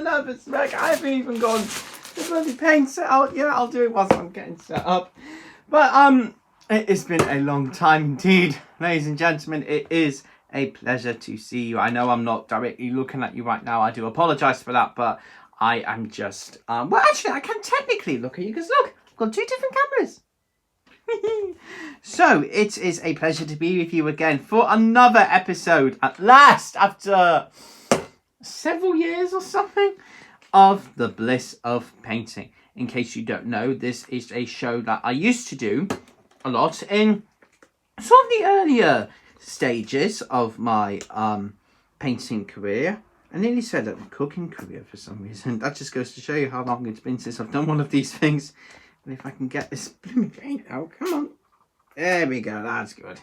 nervous wreck. I haven't even gone the bloody paint set out. Yeah, I'll do it whilst I'm getting set up. But it has been a long time indeed, ladies and gentlemen. It is a pleasure to see you. I know I'm not directly looking at you right now. I do apologise for that, but I am just well, actually, I can technically look at you because look, I've got two different cameras. So it is a pleasure to be with you again for another episode at last, after several years or something, of the Bliss of Painting. In case you don't know, this is a show that I used to do a lot in sort of the earlier stages of my painting career. I nearly said a cooking career for some reason. That just goes to show you how long it's been since I've done one of these things. And if I can get this blooming paint out, come on. There we go, that's good.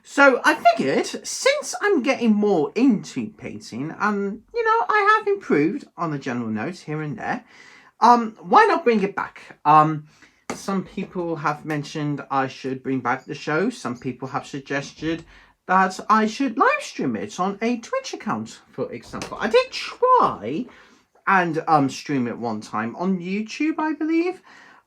So I figured, since I'm getting more into painting, and you know, I have improved on the general notes here and there, why not bring it back? Some people have mentioned I should bring back the show. Some people have suggested that I should live stream it on a Twitch account, for example. I did try and stream it one time on YouTube, I believe.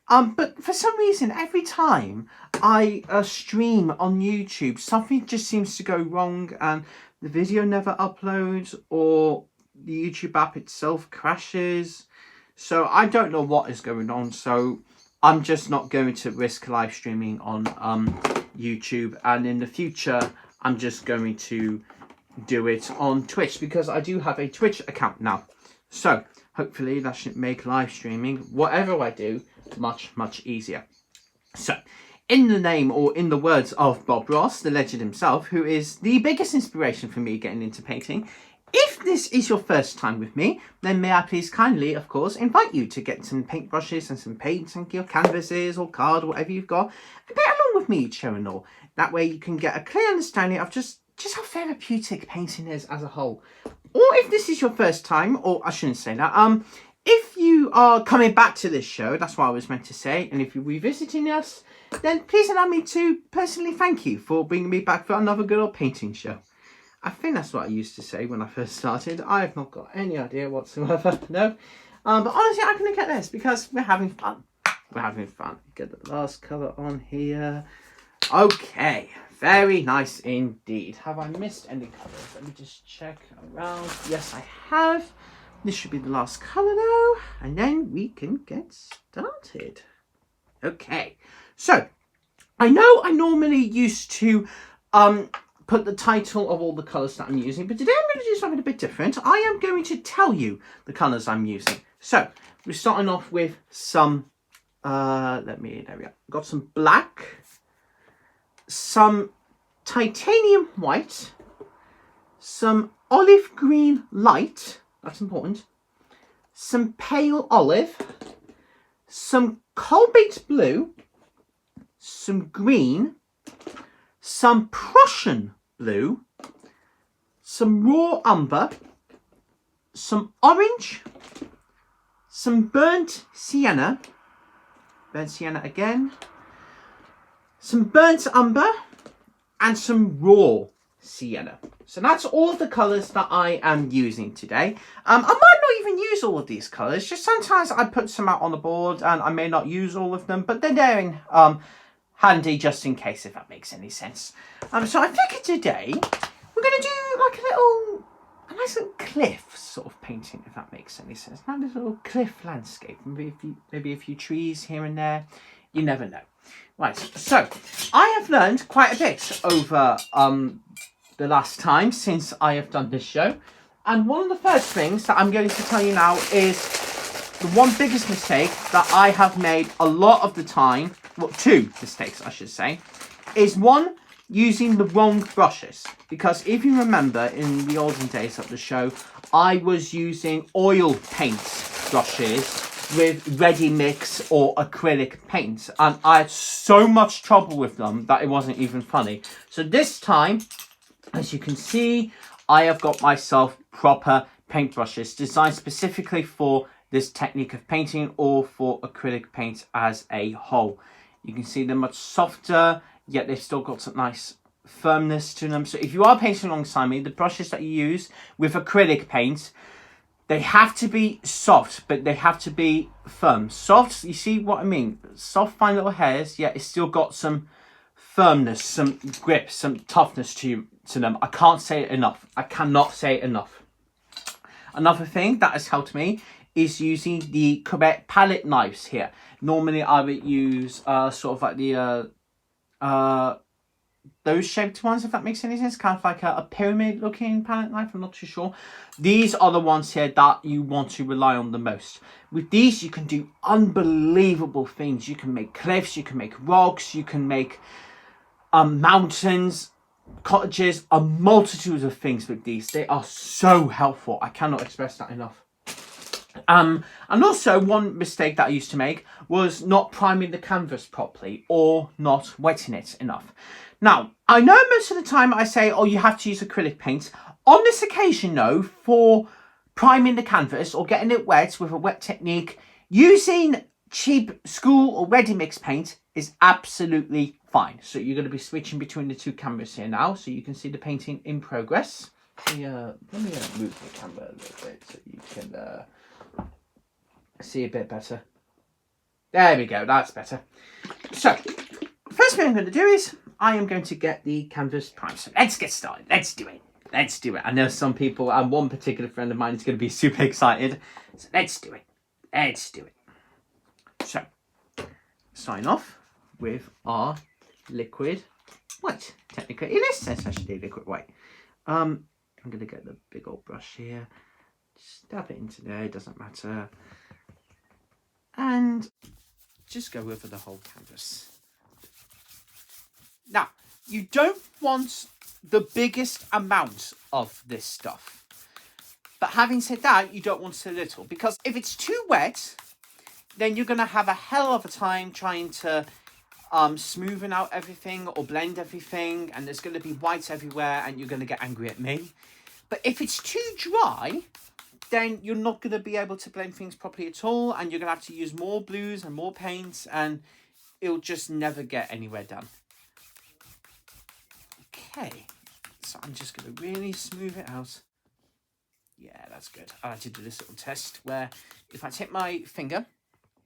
But for some reason, every time I stream on YouTube, something just seems to go wrong and the video never uploads, or the YouTube app itself crashes. So I don't know what is going on. So I'm just not going to risk live streaming on YouTube. And in the future, I'm just going to do it on Twitch, because I do have a Twitch account now. So hopefully that should make live streaming, whatever I do, much easier. So in the name, or in the words of Bob Ross, the legend himself, who is the biggest inspiration for me getting into painting, if this is your first time with me, then may I please kindly, of course, invite you to get some paintbrushes and some paints and your canvases or card or whatever you've got, and paint along with me each show and all. That way you can get a clear understanding of just how therapeutic painting is as a whole. Or if this is your first time, or I shouldn't say that, if you are coming back to this show, that's what I was meant to say, and if you're revisiting us, then please allow me to personally thank you for bringing me back for another good old painting show. I think that's what I used to say when I first started. I have not got any idea whatsoever, no. But honestly, I'm going to get this because we're having fun. We're having fun. Get the last colour on here. Okay, very nice indeed. Have I missed any colours? Let me just check around. Yes, I have. This should be the last colour now, and then we can get started. Okay, so I know I normally used to put the title of all the colours that I'm using, but today I'm going to do something a bit different. I am going to tell you the colours I'm using. So we're starting off with some, there we go. Got some black, some titanium white, some olive green light, that's important, some pale olive, some cobalt blue, some green, some Prussian blue, some raw umber, some orange, some burnt sienna again, some burnt umber, and some raw sienna. So that's all of the colours that I am using today. I might not even use all of these colours, just sometimes I put some out on the board and I may not use all of them, but they're there in handy just in case, if that makes any sense. So I figured today we're going to do like a nice little cliff sort of painting, if that makes any sense. Not a little cliff landscape, maybe a few trees here and there. You never know. Right, so I have learned quite a bit over the last time since I have done this show. And one of the first things that I'm going to tell you now is the one biggest mistake that I have made a lot of the time, well, two mistakes I should say, is one, using the wrong brushes. Because if you remember in the olden days of the show, I was using oil paint brushes with ready mix or acrylic paint, and I had so much trouble with them that it wasn't even funny. So this time, as you can see, I have got myself proper paintbrushes designed specifically for this technique of painting or for acrylic paint as a whole. You can see they're much softer, yet they've still got some nice firmness to them. So if you are painting alongside me, the brushes that you use with acrylic paint, they have to be soft, but they have to be firm. Soft, you see what I mean? Soft, fine little hairs, yet it's still got some firmness, some grip, some toughness to them. I can't say it enough. I cannot say it enough. Another thing that has helped me is using the correct palette knives here. Normally I would use sort of like the those shaped ones, if that makes any sense, kind of like a pyramid looking palette knife. I'm not too sure. These are the ones here that you want to rely on the most. With these you can do unbelievable things. You can make cliffs, you can make rocks, you can make mountains, cottages, a multitude of things with these. They are so helpful. I cannot express that enough. And also one mistake that I used to make was not priming the canvas properly or not wetting it enough. Now, I know most of the time I say, oh, you have to use acrylic paint. On this occasion, though, for priming the canvas or getting it wet with a wet technique, using cheap school or ready mix paint is absolutely fine. So you're going to be switching between the two cameras here now, so you can see the painting in progress. Let me move the camera a little bit so you can see a bit better. There we go, that's better. So, first thing I'm going to do is I am going to get the canvas primed. So let's get started. Let's do it. Let's do it. I know some people, and one particular friend of mine is going to be super excited. So let's do it. Let's do it. So, sign off with our liquid white. Technically, it is essentially liquid white. I'm going to get the big old brush here. Stab it into there, it doesn't matter. And just go over the whole canvas. Now, you don't want the biggest amount of this stuff. But having said that, you don't want so little. Because if it's too wet, then you're going to have a hell of a time trying to smoothen out everything or blend everything. And there's going to be white everywhere and you're going to get angry at me. But if it's too dry, then you're not going to be able to blend things properly at all. And you're going to have to use more blues and more paints. And it'll just never get anywhere done. Okay, so I'm just going to really smooth it out. Yeah, that's good. I like to do this little test where if I take my finger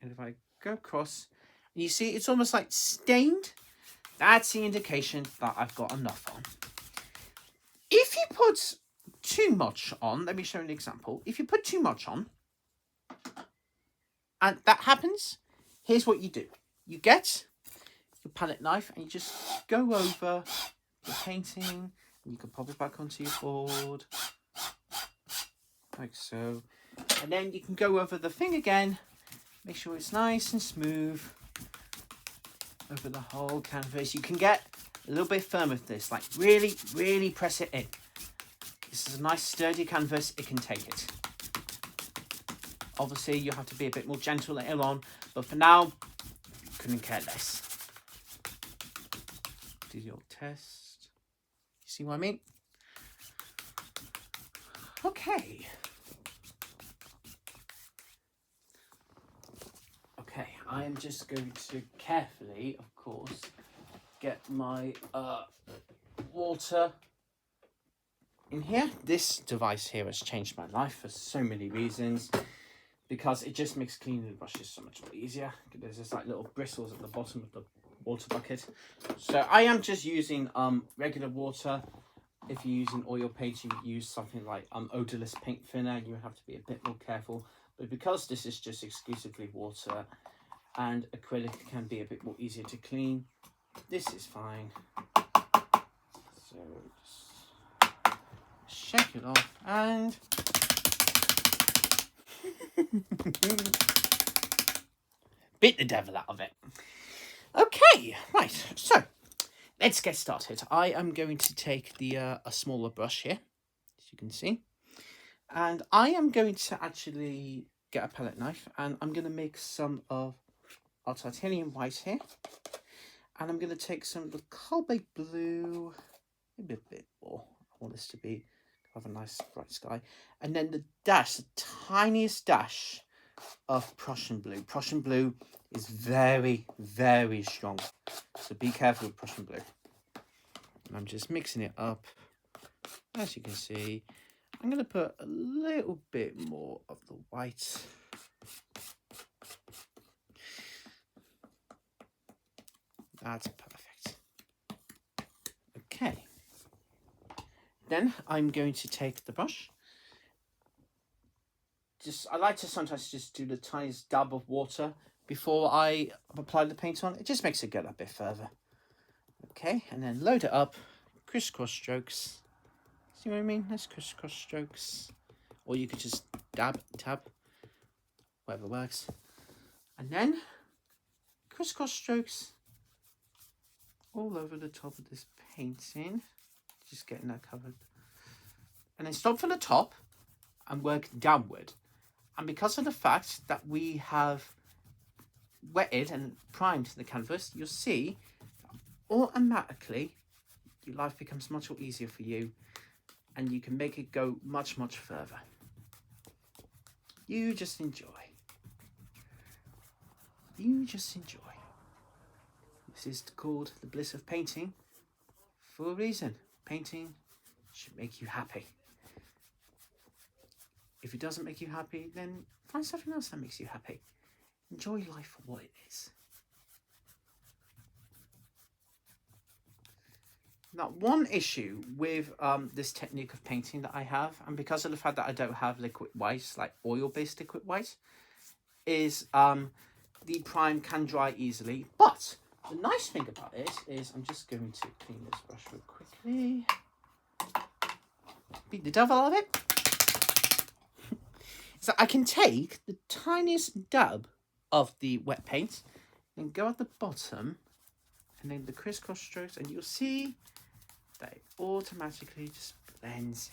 and if I go across, and you see it's almost like stained, that's the indication that I've got enough on. If you put too much on, let me show an example. If you put too much on, and that happens, here's what you do. You get your palette knife and you just go over the painting, and you can pop it back onto your board like so, and then you can go over the thing again, make sure it's nice and smooth over the whole canvas. You can get a little bit firm with this, like really press it in. This is a nice sturdy canvas, it can take it. Obviously you have to be a bit more gentle later on, but for now couldn't care less. Do your test. You see what I mean? Okay. Okay, I am just going to carefully, of course, get my water in here. This device here has changed my life for so many reasons, because it just makes cleaning the brushes so much more easier. There's just like little bristles at the bottom of the water bucket. So I am just using regular water. If you're using oil paint, you would use something like odorless paint thinner. You have to be a bit more careful. But because this is just exclusively water and acrylic can be a bit more easier to clean, this is fine. So just shake it off and bit the devil out of it. Okay, right, so let's get started. I am going to take the a smaller brush here, as you can see, and I am going to actually get a palette knife, and I'm going to make some of our titanium white here, and I'm going to take some of the cobalt blue, maybe a bit more. I want this to be have a nice bright sky, and then the tiniest dash of Prussian blue. Prussian blue is very strong, so be careful with Prussian blue. And I'm just mixing it up. As you can see, I'm going to put a little bit more of the white. That's perfect. Okay. Then I'm going to take the brush. I like to sometimes just do the tiniest dab of water before I apply the paint on. It just makes it get a bit further. Okay, and then load it up, crisscross strokes. See what I mean? Nice crisscross strokes. Or you could just dab, tab, whatever works. And then crisscross strokes all over the top of this painting. Just getting that covered. And then stop from the top and work downward. And because of the fact that we have wetted and primed the canvas, you'll see automatically your life becomes much more easier for you, and you can make it go much, much further. You just enjoy. You just enjoy. This is called the bliss of painting for a reason. Painting should make you happy. If it doesn't make you happy, then find something else that makes you happy. Enjoy life for what it is. Now, one issue with this technique of painting that I have, and because of the fact that I don't have liquid white, like oil-based liquid white, is the prime can dry easily. But the nice thing about it is, I'm just going to clean this brush real quickly. Beat the devil out of it. So I can take the tiniest dab of the wet paint and go at the bottom and then the crisscross strokes, and you'll see that it automatically just blends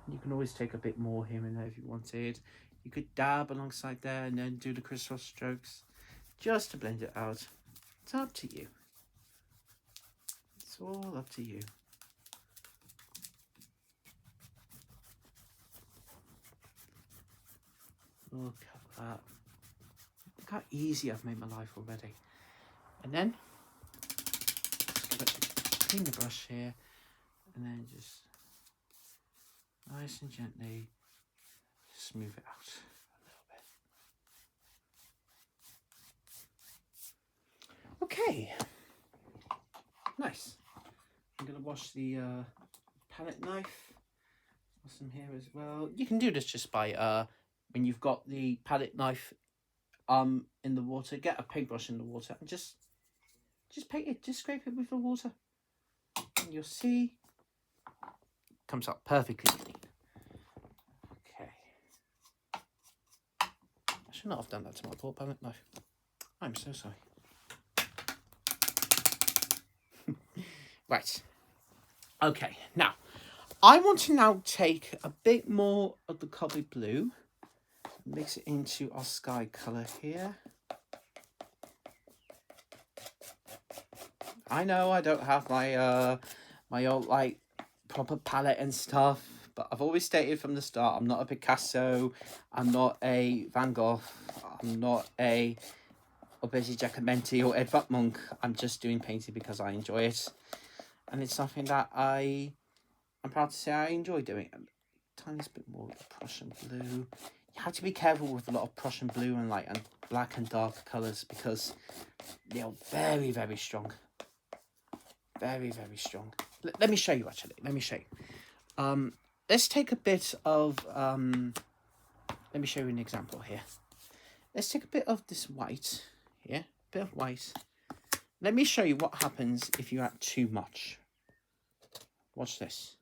in. You can always take a bit more here and there if you wanted. You could dab alongside there and then do the crisscross strokes just to blend it out. It's up to you. It's all up to you. Look at that. Look how easy I've made my life already. And then just clean the brush here, and then just nice and gently smooth it out a little bit. Okay. Nice. I'm going to wash the palette knife. Wash some here as well. You can do this just by when you've got the palette knife in the water, get a paintbrush in the water and just paint it, just scrape it with the water. And you'll see it comes out perfectly clean. Okay. I should not have done that to my poor palette knife. I'm so sorry. Right. Okay, now I want to now take a bit more of the cobby blue, mix it into our sky colour here. I know I don't have my my old like proper palette and stuff, but I've always stated from the start, I'm not a Picasso, I'm not a Van Gogh, I'm not a Obeji Giacometti or Edvard Munch. I'm just doing painting because I enjoy it, and it's something that I'm proud to say I enjoy doing. A tiny bit more of the Prussian blue. You have to be careful with a lot of Prussian blue and black and dark colours because they're very, very strong. Very, very strong. Let me show you actually. Let me show you. Let's take a bit of let me show you an example here. Let's take a bit of this white here, a bit of white. Let me show you what happens if you add too much. Watch this.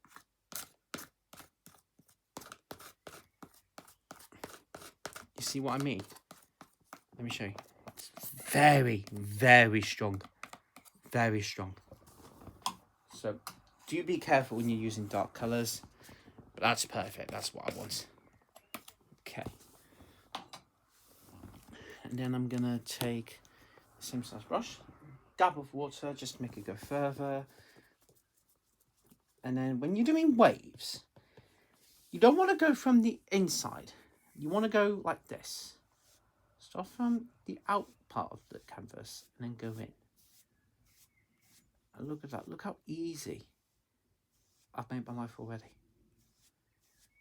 You see what I mean? Let me show you. It's very, very strong. Very strong. So do be careful when you're using dark colours. But that's perfect. That's what I want. Okay. And then I'm going to take the same size brush. Dab of water just to make it go further. And then when you're doing waves, you don't want to go from the inside. You want to go like this. Start from the out part of the canvas and then go in. And look at that. Look how easy I've made my life already.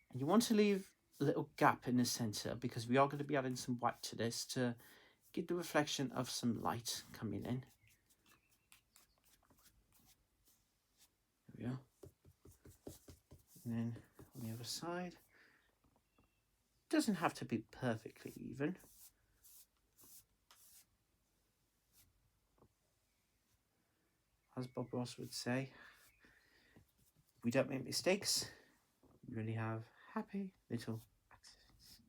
And you want to leave a little gap in the centre because we are going to be adding some white to this to give the reflection of some light coming in. There we are. And then on the other side, doesn't have to be perfectly even. As Bob Ross would say, we don't make mistakes, we really have happy little accidents.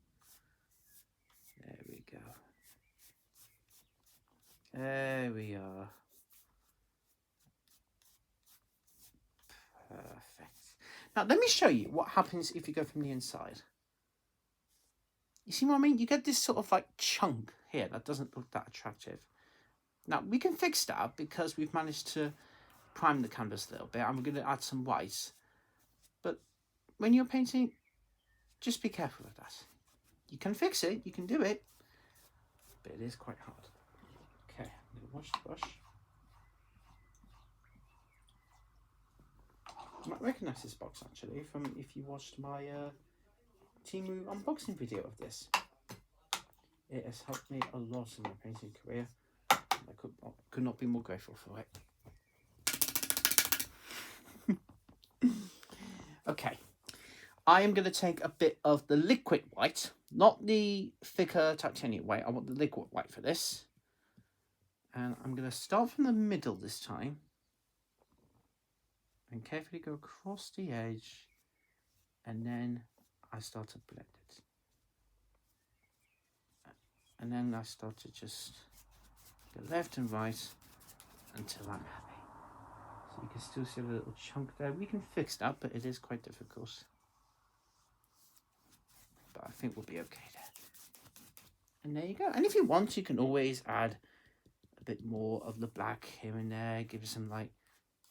There we go. There we are. Perfect. Now let me show you what happens if you go from the inside. You see what I mean? You get this sort of like chunk here that doesn't look that attractive. Now we can fix that because we've managed to prime the canvas a little bit and we're going to add some white. But when you're painting, just be careful of that. You can fix it, you can do it, but it is quite hard. Okay, I'm going to wash the brush. You might recognise this box actually from if you watched my Timu unboxing video of this. It has helped me a lot in my painting career. I could not be more grateful for it. Okay, I am going to take a bit of the liquid white, not the thicker titanium white. I want the liquid white for this. And I'm going to start from the middle this time. And carefully go across the edge. And then I start to blend it. And then I start to just go left and right until I'm happy. So you can still see a little chunk there. We can fix that, but it is quite difficult. But I think we'll be okay there. And there you go. And if you want, you can always add a bit more of the black here and there. Give it some like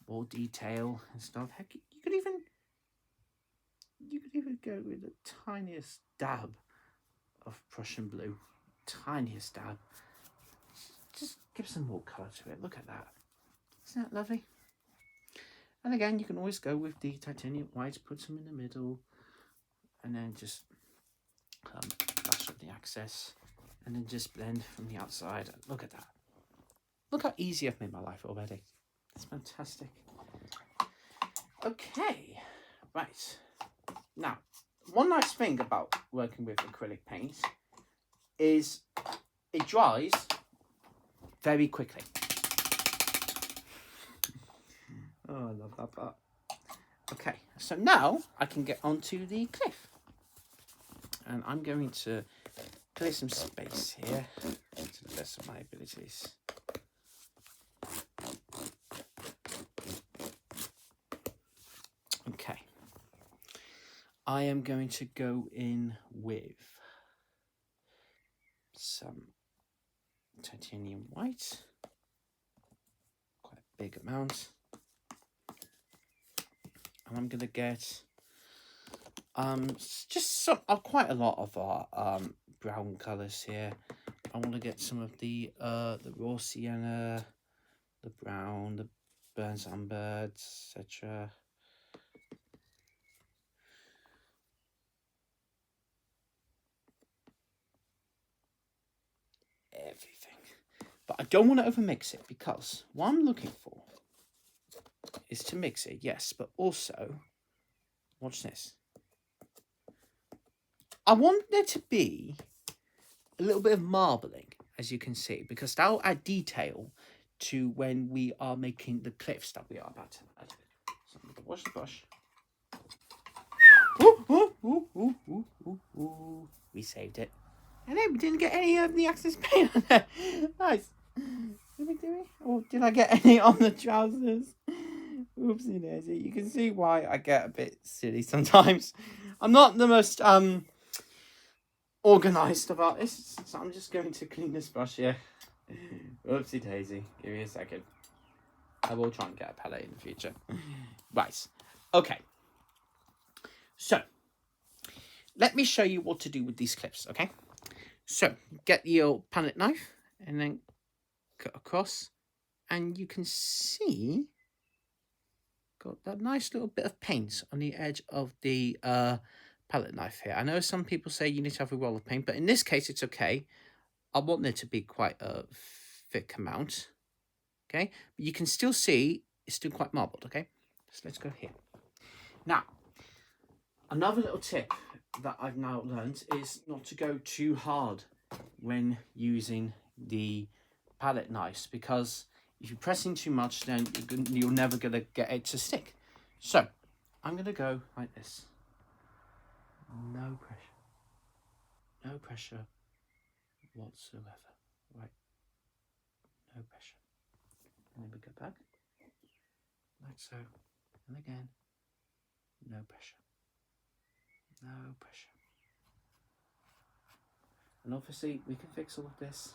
more detail and stuff. Heck, you could even go with the tiniest dab of Prussian blue. Tiniest dab. Just give some more colour to it. Look at that. Isn't that lovely? And again, you can always go with the titanium whites, put some in the middle, and then just brush up the excess, and then just blend from the outside. Look at that. Look how easy I've made my life already. It's fantastic. Okay, right. Now, one nice thing about working with acrylic paint is it dries very quickly. Oh, I love that part. Okay, so now I can get onto the cliff. And I'm going to clear some space here to the best of my abilities. Okay. I am going to go in with some titanium white. Quite a big amount. And I'm going to get just quite a lot of our brown colours here. I want to get some of the raw sienna, the brown, the burnt umber, etc. Everything. But I don't want to overmix it because what I'm looking for is to mix it, yes, but also, watch this. I want there to be a little bit of marbling, as you can see, because that will add detail to when we are making the cliffs that we are about to add. So I'm going to wash the brush. Ooh, ooh, ooh, ooh, ooh, ooh, ooh. We saved it. And then we didn't get any of the excess paint on there. Nice. Did we? Or did I get any on the trousers? Oopsie daisy. You can see why I get a bit silly sometimes. I'm not the most organised about this, so I'm just going to clean this brush here. Oopsie daisy. Give me a second. I will try and get a palette in the future. Right. Okay. So, let me show you what to do with these clips, okay? So, get your palette knife and then cut across, and you can see got that nice little bit of paint on the edge of the palette knife here. I know some people say you need to have a roll of paint, but in this case it's okay. I want there to be quite a thick amount, okay? But you can still see it's still quite marbled, okay? So let's go here. Now, another little tip that I've now learned is not to go too hard when using the palette knives, because if you're pressing too much, then you're never going to get it to stick. So I'm going to go like this. No pressure. No pressure whatsoever. Right. No pressure. And then we go back. Like so. And again. No pressure. No pressure. And obviously we can fix all of this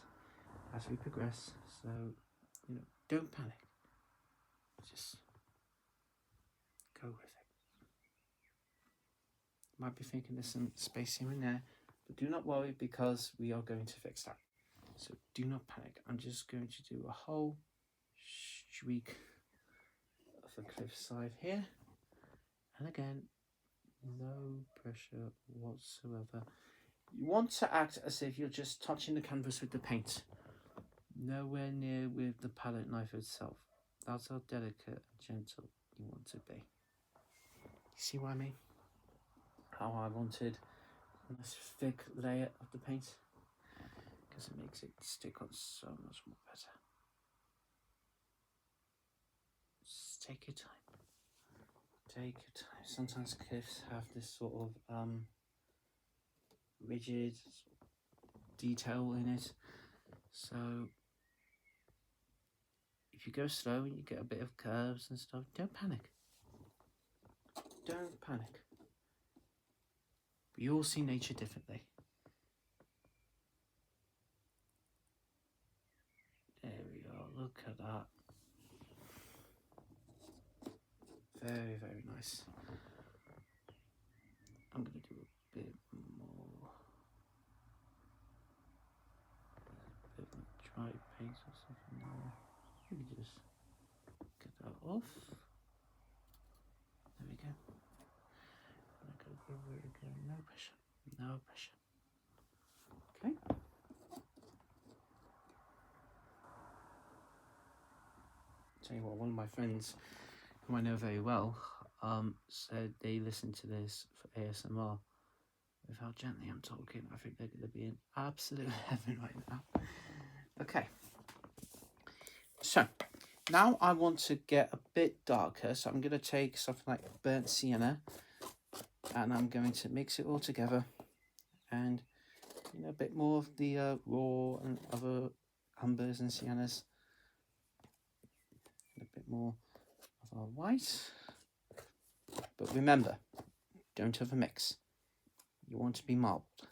as we progress. So, you know, don't panic. Just go with it. You might be thinking there's some space here and there, but do not worry, because we are going to fix that. So do not panic. I'm just going to do a whole streak of the cliffside here. And again, no pressure whatsoever. You want to act as if you're just touching the canvas with the paint. Nowhere near with the palette knife itself. That's how delicate and gentle you want to be. You see what I mean? How I wanted a nice thick layer of the paint, because it makes it stick on so much more better. Just take your time. Take your time. Sometimes cliffs have this sort of rigid detail in it, so if you go slow and you get a bit of curves and stuff, don't panic. Don't panic. We all see nature differently. There we go. Look at that. Very, very nice. I'm going to do a bit more. A bit of dry paint or something there. Maybe just get that off. There we go. I'm going to go over it again. No pressure. No pressure. Okay. Tell you what, one of my friends, who I know very well, said they listen to this for ASMR. With how gently I'm talking, I think they're going to be in absolute heaven right now. Okay. So, now I want to get a bit darker, so I'm going to take something like burnt sienna, and I'm going to mix it all together, and you know, a bit more of the raw and other umbers and siennas, and a bit more of our white. But remember, don't overmix. You want to be marbled.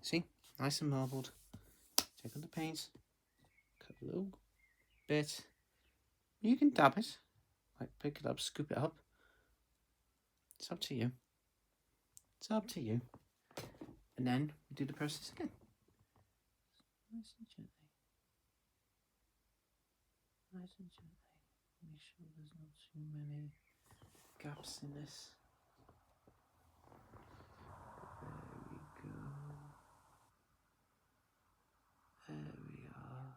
See, nice and marbled. Take on the paint, cut a little bit. You can dab it, like pick it up, scoop it up. It's up to you. It's up to you. And then we do the process again. Nice and gently. Nice and gently. Make sure there's not too many gaps in this. There we go. There we are.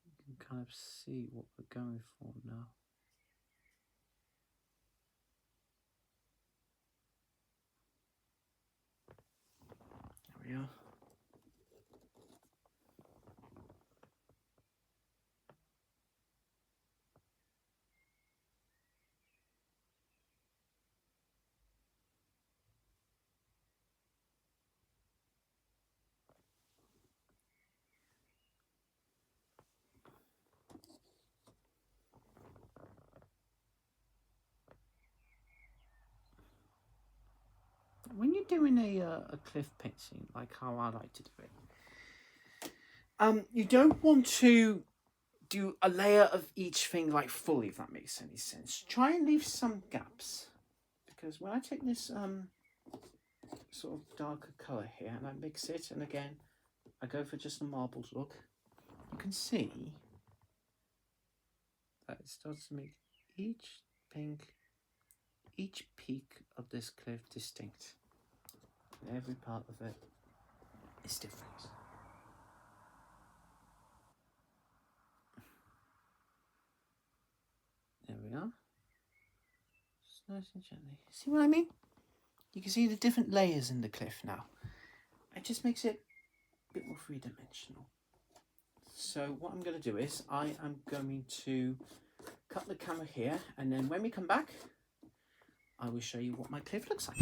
You can kind of see what we're going for now. There we are. When you're doing a cliff painting, like how I like to do it, you don't want to do a layer of each thing like fully, if that makes any sense. Try and leave some gaps, because when I take this sort of darker colour here and I mix it, and again I go for just a marbled look, you can see that it starts to make each peak of this cliff distinct. Every part of it is different. There we are. Just nice and gently. See what I mean? You can see the different layers in the cliff now. It just makes it a bit more three-dimensional. So what I'm going to do is I am going to cut the camera here, and then when we come back, I will show you what my cliff looks like.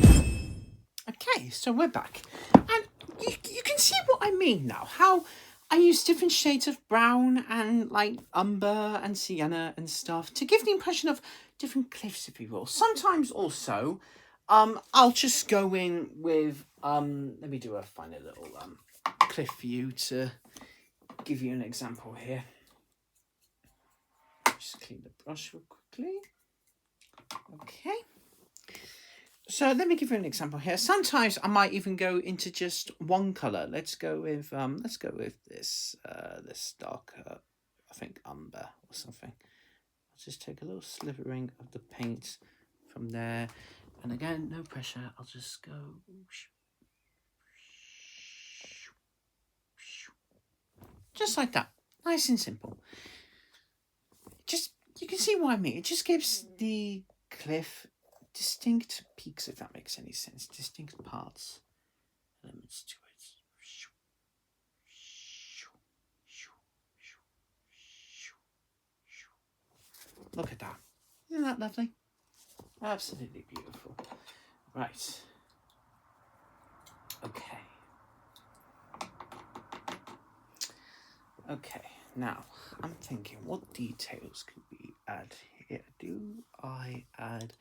Okay, so we're back. And you can see what I mean now. How I use different shades of brown and like umber and sienna and stuff to give the impression of different cliffs, if you will. Sometimes also, I'll just go in with, let me find a little cliff view to give you an example here. Just clean the brush real quickly. Okay. So let me give you an example here. Sometimes I might even go into just one color. Let's go with this this darker, I think umber or something. I'll just take a little slivering of the paint from there, and again, no pressure. I'll just go just like that, nice and simple. Just, you can see what I mean. It just gives the cliff distinct peaks, if that makes any sense. Distinct parts, elements to it. Look at that. Isn't that lovely? Absolutely beautiful. Right. Okay. Okay. Now, I'm thinking, what details could we add here? Do I add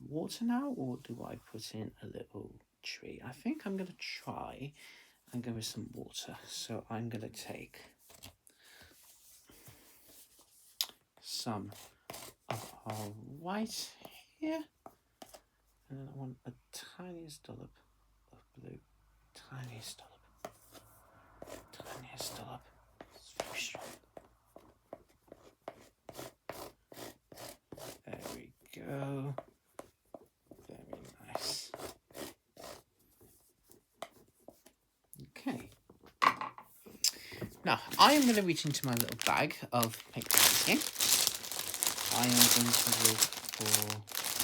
water now, or do I put in a little tree? I think I'm going to try and go with some water. So I'm going to take some of our white here, and then I want a tiniest dollop of blue. Tiniest dollop. Tiniest dollop. There we go. Very nice. Okay. Now, I am going to reach into my little bag of paint brushes here. I am going to look for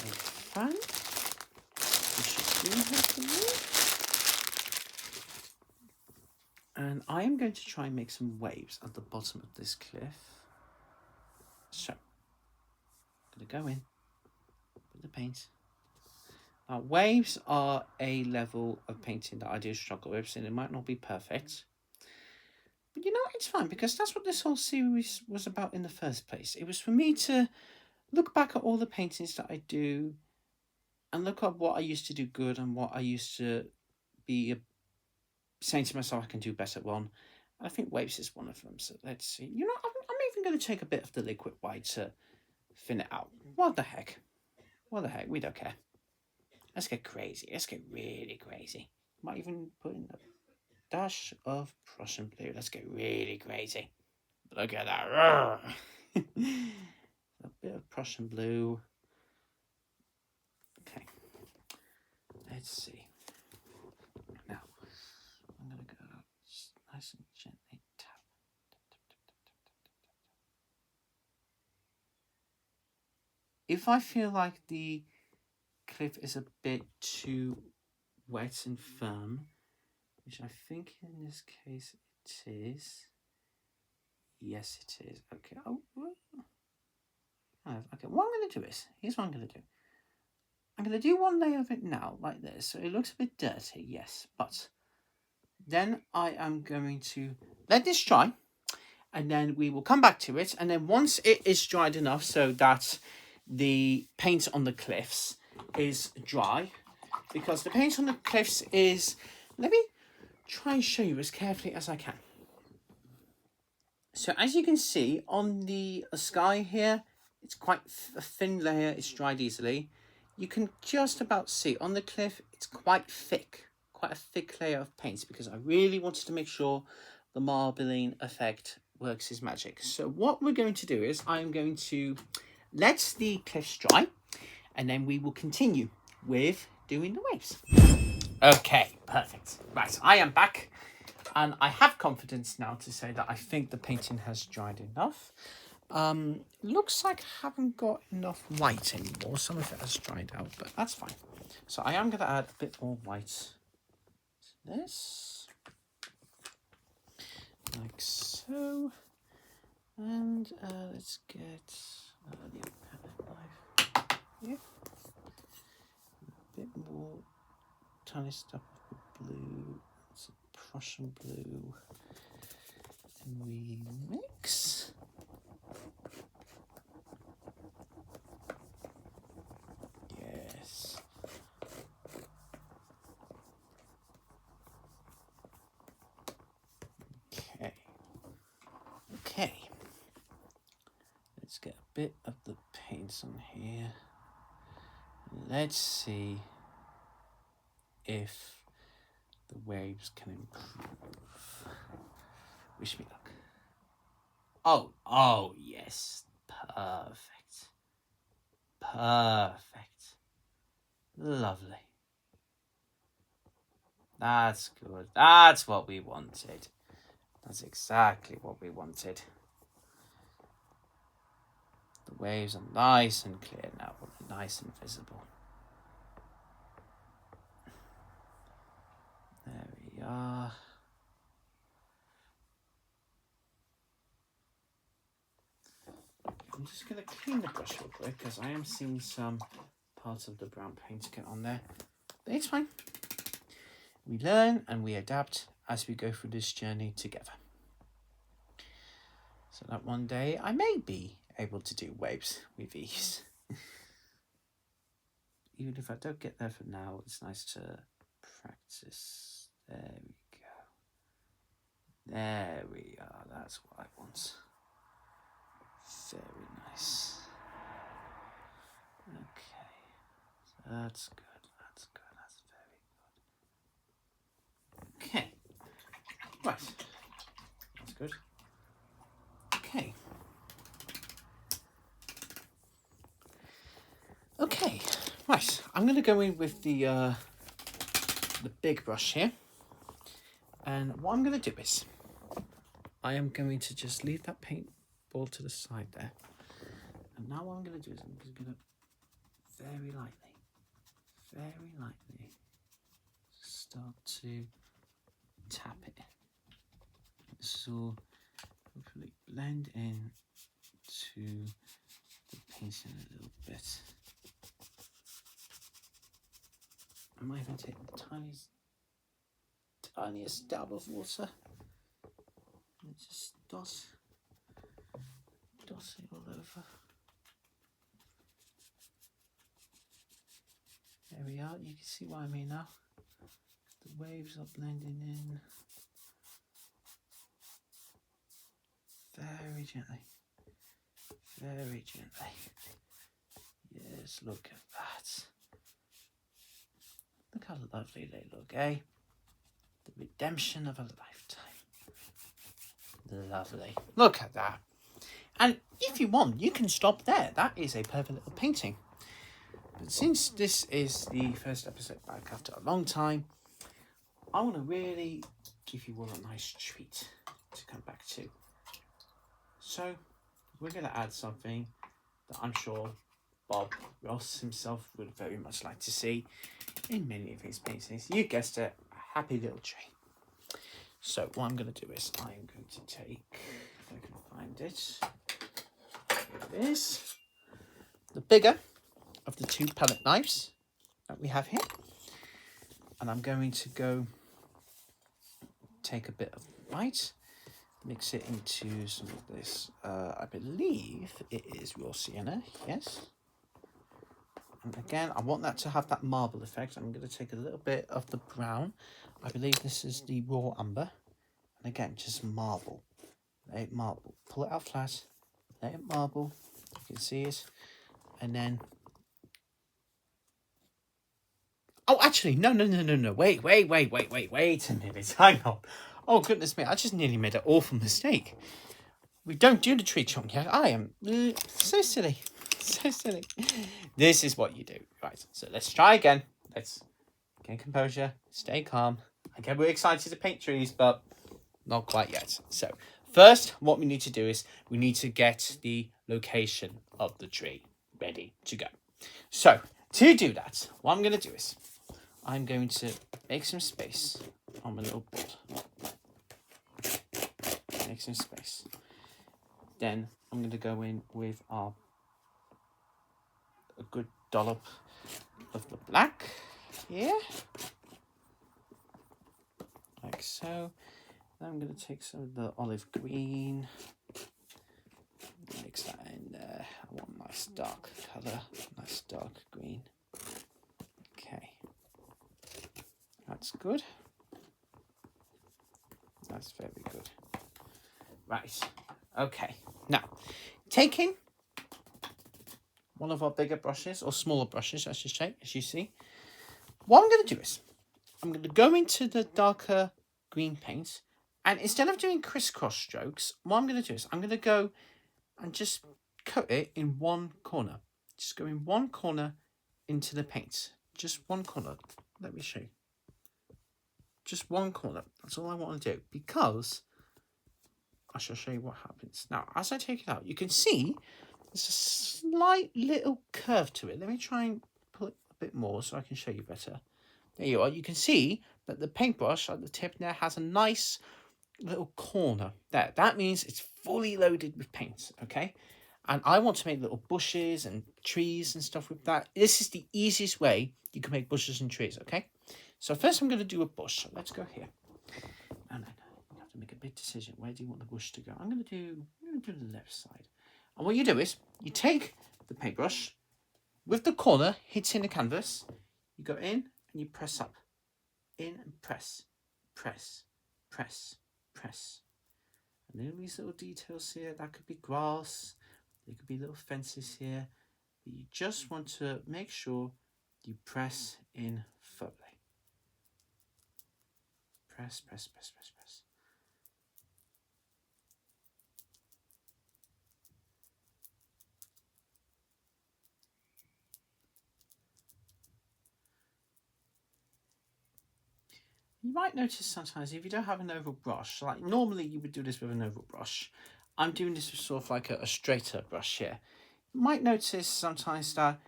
a fan. We should do hopefully. And I am going to try and make some waves at the bottom of this cliff. So, I'm going to go in, put the paint. Now, waves are a level of painting that I do struggle with, and it might not be perfect. But you know, it's fine, because that's what this whole series was about in the first place. It was for me to look back at all the paintings that I do and look at what I used to do good and what I used to be saying to myself I can do better on. And I think waves is one of them. So let's see. You know, I'm even going to take a bit of the liquid white to thin it out. What the heck? What the heck? We don't care. Let's get crazy. Let's get really crazy. Might even put in a dash of Prussian blue. Let's get really crazy. Look at that. A bit of Prussian blue. Okay. Let's see. Now, I'm going to go just nice and gently tap. If I feel like the cliff is a bit too wet and firm, which I think in this case it is. Yes, it is. Okay. Oh, okay. What I'm going to do is, here's what I'm going to do. I'm going to do one layer of it now, like this. So it looks a bit dirty, yes. But then I am going to let this dry, and then we will come back to it. And then once it is dried enough so that the paint on the cliffs is dry, because the paint on the cliffs is, let me try and show you as carefully as I can. So as you can see on the sky here, it's quite a thin layer, it's dried easily. You can just about see on the cliff, it's quite thick, quite a thick layer of paint, because I really wanted to make sure the marbling effect works his magic. So what we're going to do is I'm going to let the cliffs dry, and then we will continue with doing the waves. Okay, perfect. Right, I am back, and I have confidence now to say that I think the painting has dried enough. Looks like I haven't got enough white anymore. Some of it has dried out, but that's fine. So I am going to add a bit more white to this, like so. And let's get the palette knife here. A bit more tiny stuff of the blue. It's a Prussian blue. And we mix. Yes. Okay. Okay. Let's get a bit of the paints on here. Let's see if the waves can improve. Wish me luck. Oh, yes. Perfect. Perfect. Lovely. That's good. That's what we wanted. That's exactly what we wanted. The waves are nice and clear now. They're nice and visible. There we are. I'm just going to clean the brush real quick because I am seeing some parts of the brown paint get on there. But it's fine. We learn and we adapt as we go through this journey together. So that one day I may be able to do waves with ease. Even if I don't get there for now, it's nice to practice. There we go. There we are. That's what I want. Very nice. Okay. So that's good. That's good. That's very good. Okay. Right. That's good. Okay. Okay. Right. I'm going to go in with the big brush here. And what I'm going to do is I am going to just leave that paint ball to the side there. And now what I'm going to do is I'm just going to very lightly start to tap it. This will hopefully blend in to the painting a little bit. I might even take the tiniest dab of water and just dot it all over. There we are. You can see what I mean now. The waves are blending in very gently. Very gently. Yes, look at that. Look how lovely they look, eh? The redemption of a lifetime. Lovely. Look at that. And if you want, you can stop there. That is a perfect little painting. But since this is the first episode back after a long time, I want to really give you all a nice treat to come back to. So we're going to add something that I'm sure Bob Ross himself would very much like to see in many of his paintings. You guessed it, a happy little tree. So what I'm going to do is I'm going to take, if I can find it, here it is, the bigger of the two palette knives that we have here. And I'm going to go take a bit of white, mix it into some of this, I believe it is raw sienna, yes. And again, I want that to have that marble effect. I'm going to take a little bit of the brown. I believe this is the raw umber. And again, just marble. Let it marble. Pull it out flat. Let it marble. You can see it. And then... Oh, actually, no. Wait a minute. Hang on. Oh, goodness me. I just nearly made an awful mistake. we don't do the tree trunk yet. I am so silly. So silly. This is what you do. Right, so let's try again. Let's gain composure, stay calm. I get really excited to paint trees, but not quite yet. So first, what we need to do is we need to get the location of the tree ready to go. So to do that, what I'm going to do is I'm going to make some space on my little board. Make some space. Then I'm going to go in with a good dollop of the black here, like so. Then I'm going to take some of the olive green, mix that in there. I want a nice dark colour, nice dark green. Okay, that's good. That's very good. Right, okay. Now, taking one of our bigger brushes, or smaller brushes, I should say, as you see, what I'm going to do is, I'm going to go into the darker green paint, and instead of doing crisscross strokes, what I'm going to do is, I'm going to go and just coat it in one corner. Just go in one corner into the paint. Just one corner. Let me show you. Just one corner. That's all I want to do, because I shall show you what happens. Now, as I take it out, you can see there's a slight little curve to it. Let me try and pull it a bit more so I can show you better. There you are. You can see that the paintbrush at the tip there has a nice little corner there. That means it's fully loaded with paint, okay? And I want to make little bushes and trees and stuff with that. This is the easiest way you can make bushes and trees, okay? So first I'm going to do a bush. So let's go here. And then you have to make a big decision. Where do you want the bush to go? I'm going to do the left side. And what you do is you take the paintbrush with the corner hitting the canvas. You go in and you press up. In and press, press, press, press. And all these little details here, that could be grass, there could be little fences here. But you just want to make sure you press in firmly. Press, press, press, press, press. You might notice sometimes if you don't have an oval brush, like normally you would do this with an oval brush, I'm doing this with sort of like a straighter brush here. You might notice sometimes that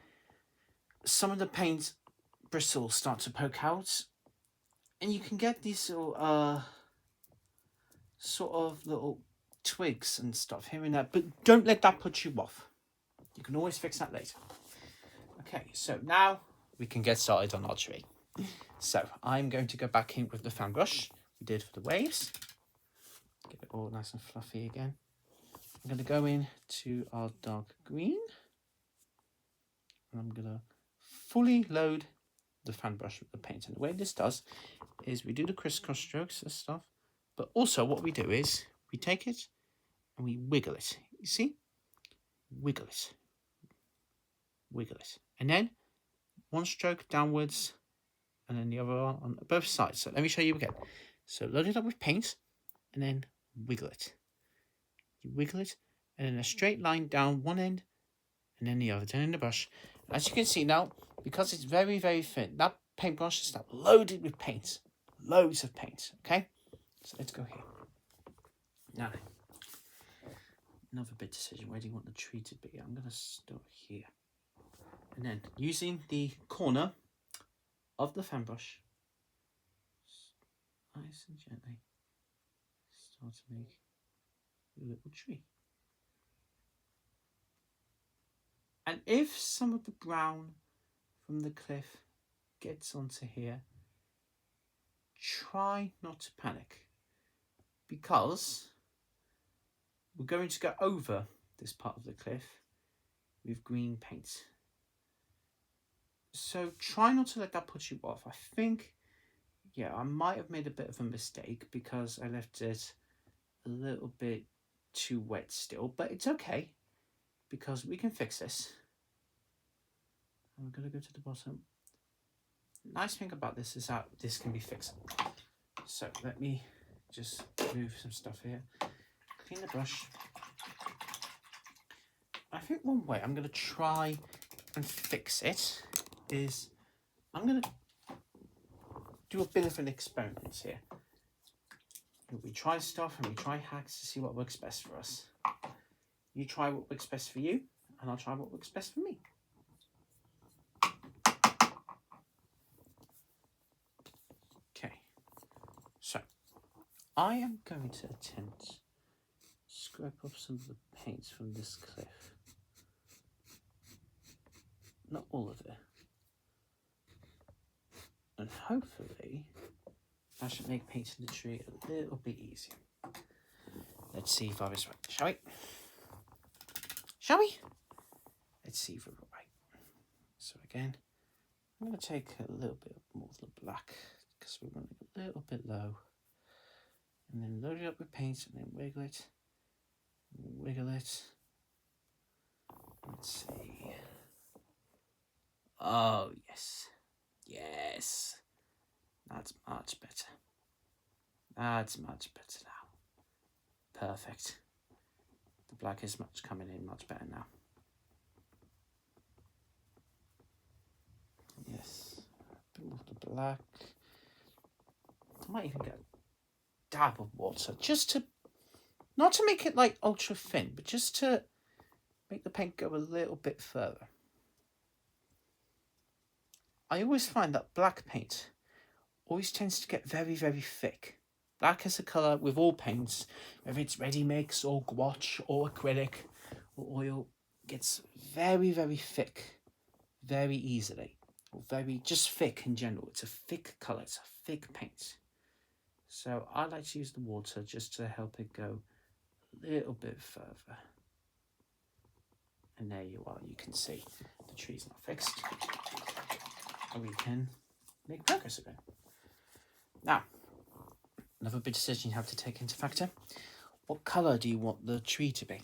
some of the paint bristles start to poke out, and you can get these little sort of little twigs and stuff here and there, but don't let that put you off. You can always fix that later. Okay, so now we can get started on our tree. So I'm going to go back in with the fan brush we did for the waves. Get it all nice and fluffy again. I'm going to go in to our dark green. And I'm going to fully load the fan brush with the paint. And the way this does is we do the crisscross strokes and stuff. But also what we do is we take it and we wiggle it. You see? Wiggle it. Wiggle it. And then one stroke downwards and then the other on both sides. So let me show you again. So load it up with paint and then wiggle it. You wiggle it and then a straight line down one end and then the other, turning the brush. As you can see now, because it's very, very thin, that paintbrush is now loaded with paint. Loads of paint, okay? So let's go here. Now, another big decision. Where do you want the tree to be? I'm going to start here. And then using the corner of the fan brush, nice and gently, start to make a little tree. And if some of the brown from the cliff gets onto here, try not to panic, because we're going to go over this part of the cliff with green paint. So try not to let that put you off. I think, yeah, I might have made a bit of a mistake because I left it a little bit too wet still, but it's okay because we can fix this. I'm going to go to the bottom. Nice thing about this is that this can be fixed. So let me just move some stuff here. Clean the brush. I think one way I'm going to try and fix it is I'm going to do a bit of an experiment here. We try stuff and we try hacks to see what works best for us. You try what works best for you, and I'll try what works best for me. Okay, so I am going to attempt to scrape up some of the paint from this cliff. Not all of it. And hopefully that should make painting the tree a little bit easier. Let's see if I was right. Shall we? Shall we? Let's see if we're right. So again, I'm going to take a little bit more of the black because we're running a little bit low. And then load it up with paint and then wiggle it. Wiggle it. Let's see. Oh, yes. Yes. That's much better. That's much better now. Perfect. The black is coming in much better now. Yes. A bit more of the black. I might even get a dab of water just to, not to make it like ultra thin, but just to make the paint go a little bit further. I always find that black paint always tends to get very, very thick. Black as a colour with all paints, whether it's ready mix or gouache or acrylic or oil, gets very, very thick very easily. Or very, just thick in general. It's a thick colour, it's a thick paint. So I like to use the water just to help it go a little bit further. And there you are, you can see the tree's not fixed. And we can make progress again. Now, another big decision you have to take into factor. What colour do you want the tree to be?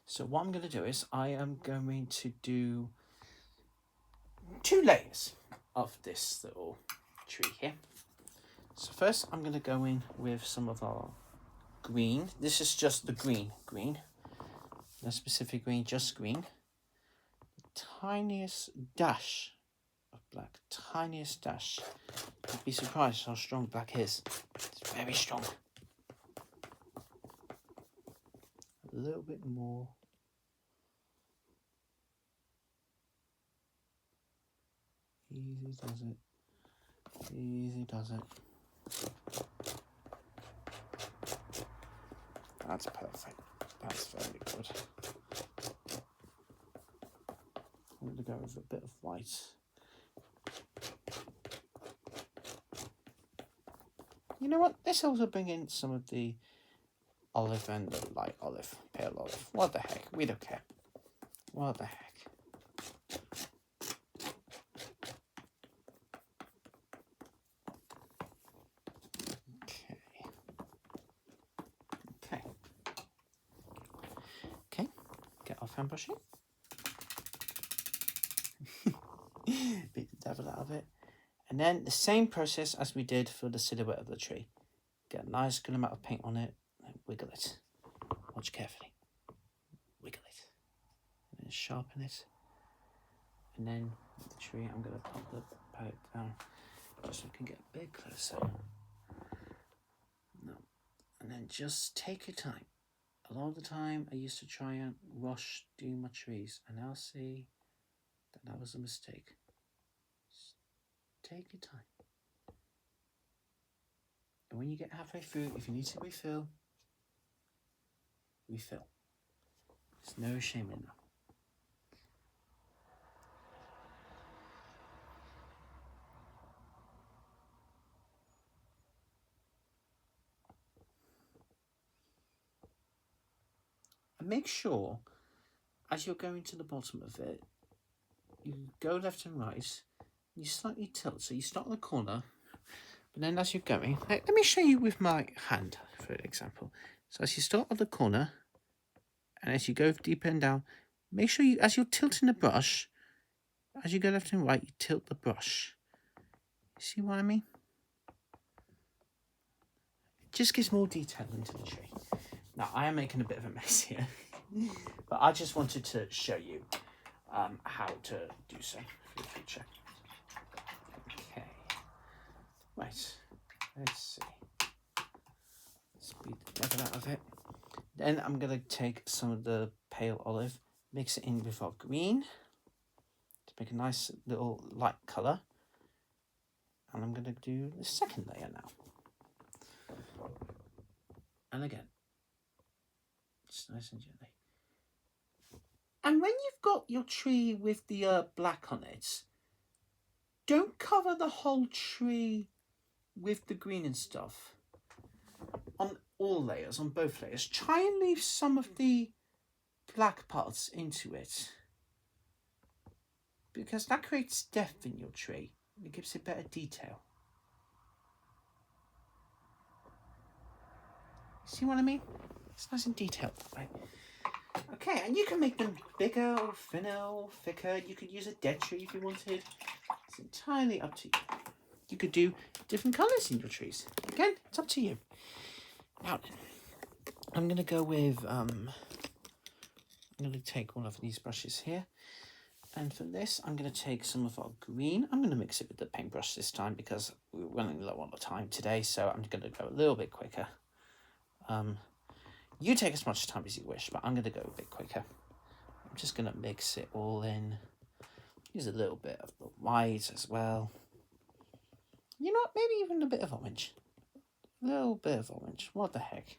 So what I'm going to do is I am going to do 2 layers of this little tree here. So first I'm going to go in with some of our green. This is just the green. No specific green, just green. The tiniest dash of black, tiniest dash. You'd be surprised how strong black is. It's very strong. A little bit more. Easy does it. Easy does it. That's perfect. That's very good. I'm going to go with a bit of white. You know what? Let's also bring in some of the olive and the light olive, pale olive. What the heck? We don't care. What the heck? Okay. Get our fan brush in. Beat the devil out of it. And then the same process as we did for the silhouette of the tree. Get a nice good amount of paint on it and wiggle it. Watch carefully. Wiggle it. And then sharpen it. And then with the tree, I'm going to pop the palette down just so we can get a bit closer. No. And then just take your time. A lot of the time, I used to try and rush doing my trees, and I'll see that was a mistake. Just take your time. And when you get halfway through, if you need to refill, refill. There's no shame in that. And make sure, as you're going to the bottom of it, you go left and right, you slightly tilt. So you start on the corner, but then as you're going, let me show you with my hand, for example. So as you start at the corner, and as you go deeper and down, make sure you, as you're tilting the brush, as you go left and right, you tilt the brush. See what I mean? It just gives more detail into the tree. Now, I am making a bit of a mess here. But I just wanted to show you how to do so for the future. Okay. Right. Let's see. Speed the devil out of it. Then I'm going to take some of the pale olive, mix it in with our green to make a nice little light colour. And I'm going to do the second layer now. And again, just nice and gently. And when you've got your tree with the black on it, don't cover the whole tree with the green and stuff. On all layers, on both layers, try and leave some of the black parts into it. Because that creates depth in your tree. It gives it better detail. See what I mean? It's nice and detailed that way. Okay, and you can make them bigger or thinner or thicker. You could use a dead tree if you wanted. It's entirely up to you. You could do different colours in your trees. Again, it's up to you. Now then, I'm going to go with, I'm going to take one of these brushes here. And for this, I'm going to take some of our green. I'm going to mix it with the paintbrush this time because we're running low on the time today. So I'm going to go a little bit quicker. You take as much time as you wish, but I'm going to go a bit quicker. I'm just going to mix it all in. Use a little bit of the white as well. You know what? Maybe even a bit of orange. A little bit of orange. What the heck?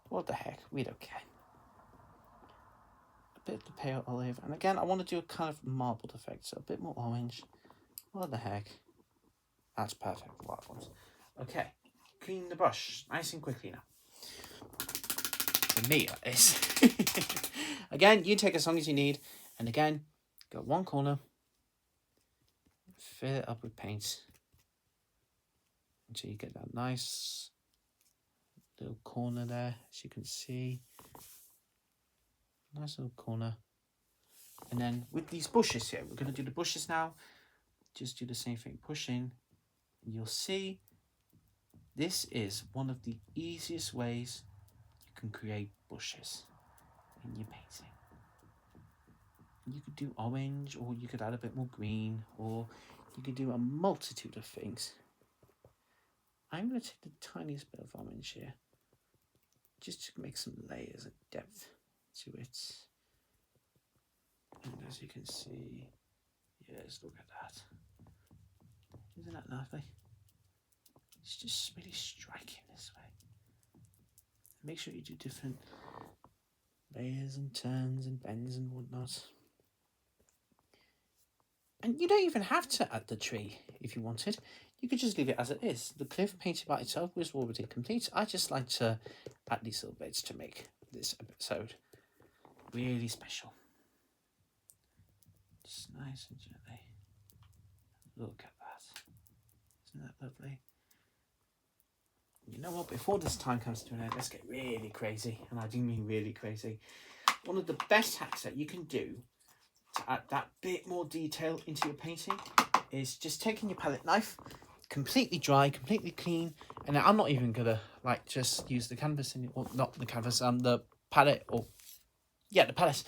What the heck? We don't care. A bit of the pale olive. And again, I want to do a kind of marbled effect. So a bit more orange. What the heck? That's perfect. What I want. Okay. Clean the brush nice and quickly now. For me, that is. Again, you take as long as you need. And again, go one corner. Fill it up with paint. Until you get that nice little corner there, as you can see. Nice little corner. And then with these bushes here, we're going to do the bushes now. Just do the same thing. Push in. And you'll see this is one of the easiest ways you can create bushes in your painting. You could do orange, or you could add a bit more green, or you could do a multitude of things. I'm going to take the tiniest bit of orange here, just to make some layers of depth to it. And as you can see, yes, look at that. Isn't that lovely? It's just really striking this way. Make sure you do different layers and turns and bends and whatnot. And you don't even have to add the tree if you wanted. You could just leave it as it is. The cliff painted by itself was already complete. I just like to add these little bits to make this episode really special. Just nice and gently. Look at that. Isn't that lovely? You know what? Before this time comes to an end, let's get really crazy. And I do mean really crazy. One of the best hacks that you can do to add that bit more detail into your painting is just taking your palette knife, completely dry, completely clean, and I'm not even gonna like just use the canvas or not the canvas, the palette, or yeah, the palette.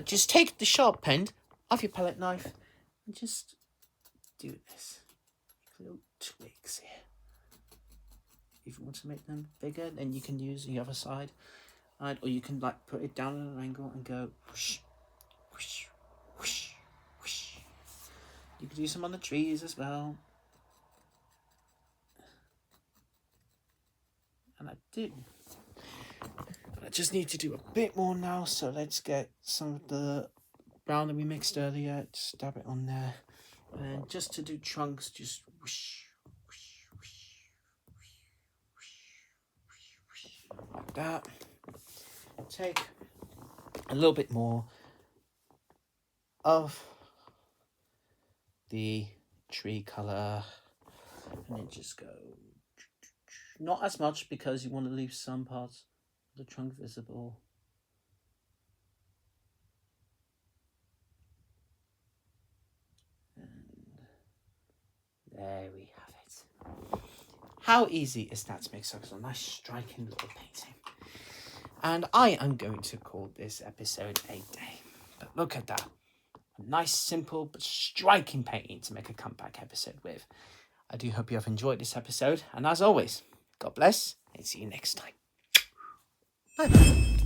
Just take the sharp end off your palette knife and just do this. Little twigs here. If you want to make them bigger, then you can use the other side, or you can like put it down at an angle and go whoosh, whoosh, whoosh, whoosh. You could do some on the trees as well. And I do. I just need to do a bit more now, so let's get some of the brown that we mixed earlier, just dab it on there. And just to do trunks, just whoosh, whoosh, whoosh, whoosh, whoosh, whoosh, like that. Take a little bit more of the tree colour and then just go, not as much because you want to leave some parts of the trunk visible. And there we have it. How easy is that to make such a nice striking little painting? And I am going to call this episode a day. But look at that. A nice, simple, but striking painting to make a comeback episode with. I do hope you have enjoyed this episode. And as always, God bless and see you next time. Bye-bye.